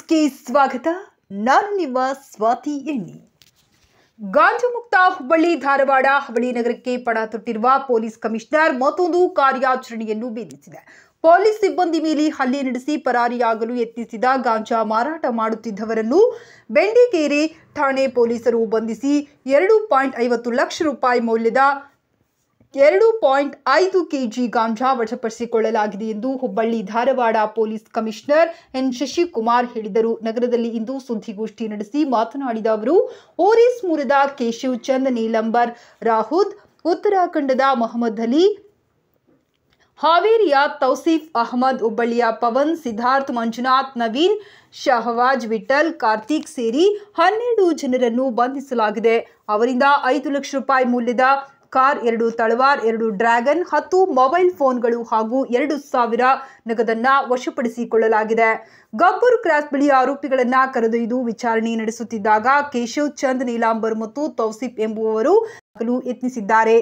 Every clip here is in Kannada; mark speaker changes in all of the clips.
Speaker 1: ನ್ಯೂಸ್ಗೆ ಸ್ವಾಗತ. ನಾನು ನಿಮ್ಮ ಸ್ವಾತಿ ಎಣ್ಣಿ. ಗಾಂಜಾ ಮುಕ್ತ ಹುಬ್ಬಳ್ಳಿ ಧಾರವಾಡ ಹವಳಿ ನಗರಕ್ಕೆ ಪಣ ತೊಟ್ಟಿರುವ ಪೊಲೀಸ್ ಕಮಿಷನರ್ ಮತ್ತೊಂದು ಕಾರ್ಯಾಚರಣೆಯನ್ನು ಭೇದಿಸಿದೆ. ಪೊಲೀಸ್ ಸಿಬ್ಬಂದಿ ಮೇಲೆ ಹಲ್ಲೆ ನಡೆಸಿ ಪರಾರಿಯಾಗಲು ಯತ್ನಿಸಿದ ಗಾಂಜಾ ಮಾರಾಟ ಮಾಡುತ್ತಿದ್ದವರನ್ನು ಬೆಂಡಿಗೇರಿ ಠಾಣೆ ಪೊಲೀಸರು ಬಂಧಿಸಿ 2.50 ಲಕ್ಷ ರೂಪಾಯಿ ಮೌಲ್ಯದ 2.5 ಕೆಜಿ ಗಾಂಜಾ ವಶಪಡಿಸಿಕೊಳ್ಳಲಾಗಿದೆ ಎಂದು Hubballi Dharwad police commissioner N Shashikumar ಹೇಳಿದರು. ನಗರದಲ್ಲಿ ಇಂದು ಸುದ್ದಿಗೋಷ್ಠಿ ನಡೆಸಿ ಮಾತನಾಡಿದ ಅವರು, ಓರಿಸ್ ಮೂಲದ ಕೇಶವ್ ಚಂದ್ ನೀಲಂಬರ್ ರಾಹುದ್, ಉತ್ತರಾಖಂಡದ ಮೊಹಮ್ಮದ್ ಅಲಿ, ಹಾವೇರಿಯ ತೌಸೀಫ್ ಅಹಮದ್, ಹುಬ್ಬಳ್ಳಿಯ ಪವನ್, ಸಿದ್ಧಾರ್ಥ್, ಮಂಜುನಾಥ್, ನವೀನ್, ಶಹವಾಜ್, ವಿಠಲ್, ಕಾರ್ತಿಕ್ ಸೇರಿ 12 ಜನರನ್ನು ಬಂಧಿಸಲಾಗಿದೆ. ಅವರಿಂದ 5 ಲಕ್ಷ ರೂಪಾಯಿ ಮೌಲ್ಯದ ಕಾರ್, 2 ತಳವಾರ್, 2 ಡ್ರ್ಯಾಗನ್, 10 ಮೊಬೈಲ್ ಫೋನ್ಗಳು ಹಾಗೂ 2,000 ನಗದನ್ನ ವಶಪಡಿಸಿಕೊಳ್ಳಲಾಗಿದೆ. ಗಬ್ಬರ್ ಕ್ರಾಸ್ ಬಳಿ ಆರೋಪಿಗಳನ್ನ ಕರೆದೊಯ್ದು ವಿಚಾರಣೆ ನಡೆಸುತ್ತಿದ್ದಾಗ ಕೇಶವ್ ಚಂದ್ ನೀಲಾಂಬರ್ ಮತ್ತು ತೌಸೀಫ್ ಎಂಬುವವರು ಯತ್ನಿಸಿದ್ದಾರೆ.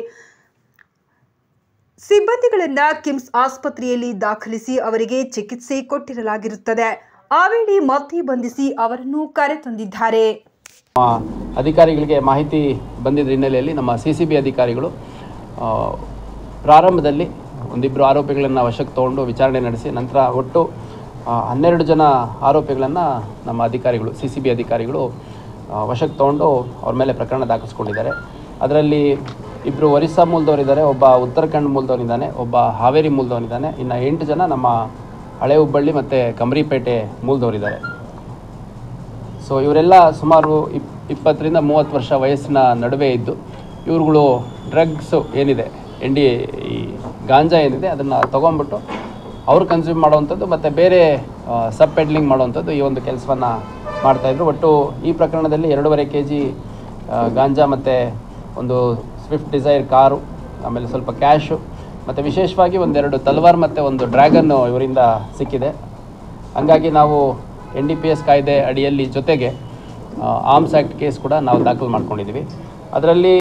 Speaker 1: ಸಿಬ್ಬಂದಿಗಳನ್ನ ಕಿಮ್ಸ್ ಆಸ್ಪತ್ರೆಯಲ್ಲಿ ದಾಖಲಿಸಿ ಅವರಿಗೆ ಚಿಕಿತ್ಸೆ ಕೊಟ್ಟಿರಲಾಗಿರುತ್ತದೆ. ಆ ವೇಳೆ ಮತ್ತೆ ಬಂಧಿಸಿ ಅವರನ್ನು ಕರೆತಂದಿದ್ದಾರೆ.
Speaker 2: ಅಧಿಕಾರಿಗಳಿಗೆ ಮಾಹಿತಿ ಬಂದಿದ್ದ ಹಿನ್ನೆಲೆಯಲ್ಲಿ ನಮ್ಮ CCB ಅಧಿಕಾರಿಗಳು ಪ್ರಾರಂಭದಲ್ಲಿ ಒಂದಿಬ್ಬರು ಆರೋಪಿಗಳನ್ನು ವಶಕ್ಕೆ ತಗೊಂಡು ವಿಚಾರಣೆ ನಡೆಸಿ ನಂತರ ಒಟ್ಟು 12 ಜನ ಆರೋಪಿಗಳನ್ನು ನಮ್ಮ ಅಧಿಕಾರಿಗಳು CCB ಅಧಿಕಾರಿಗಳು ವಶಕ್ಕೆ ತಗೊಂಡು ಅವ್ರ ಮೇಲೆ ಪ್ರಕರಣ ದಾಖಲಿಸ್ಕೊಂಡಿದ್ದಾರೆ. ಅದರಲ್ಲಿ 2 ಒರಿಸ್ಸಾ ಮೂಲದವರಿದ್ದಾರೆ, ಒಬ್ಬ ಉತ್ತರಾಖಂಡ ಮೂಲದವನಿದ್ದಾನೆ, ಒಬ್ಬ ಹಾವೇರಿ ಮೂಲದವನಿದ್ದಾನೆ, ಇನ್ನು 8 ಜನ ನಮ್ಮ ಹಳೆ ಹುಬ್ಬಳ್ಳಿ ಮತ್ತು ಕಮರಿಪೇಟೆ ಮೂಲದವರಿದ್ದಾರೆ. ಸೊ ಇವರೆಲ್ಲ ಸುಮಾರು 20 ರಿಂದ 30 ವರ್ಷ ವಯಸ್ಸಿನ ನಡುವೆ ಇದ್ದು ಇವ್ರುಗಳು ಡ್ರಗ್ಸು ಏನಿದೆ ಈ ಗಾಂಜಾ ಏನಿದೆ ಅದನ್ನು ತೊಗೊಂಡ್ಬಿಟ್ಟು ಅವರು ಕನ್ಸ್ಯೂಮ್ ಮಾಡುವಂಥದ್ದು ಮತ್ತು ಬೇರೆ ಸಬ್ ಪೆಡ್ಲಿಂಗ್ ಮಾಡುವಂಥದ್ದು ಈ ಒಂದು ಕೆಲಸವನ್ನು ಮಾಡ್ತಾಯಿದ್ರು. ಒಟ್ಟು ಈ ಪ್ರಕರಣದಲ್ಲಿ 2.5 kg ಗಾಂಜಾ ಮತ್ತು ಒಂದು ಸ್ವಿಫ್ಟ್ ಡಿಸೈರ್ ಕಾರು, ಆಮೇಲೆ ಸ್ವಲ್ಪ ಕ್ಯಾಶು ಮತ್ತು ವಿಶೇಷವಾಗಿ 2 ತಲ್ವಾರ್ ಮತ್ತು 1 ಡ್ರ್ಯಾಗನ್ನು ಇವರಿಂದ ಸಿಕ್ಕಿದೆ. ಹಂಗಾಗಿ ನಾವು NDPS ಕಾಯ್ದೆ ಅಡಿಯಲ್ಲಿ ಜೊತೆಗೆ ಆರ್ಮ್ಸ್ ಆ್ಯಕ್ಟ್ ಕೇಸ್ ಕೂಡ ನಾವು ದಾಖಲು ಮಾಡ್ಕೊಂಡಿದ್ದೀವಿ. ಅದರಲ್ಲಿ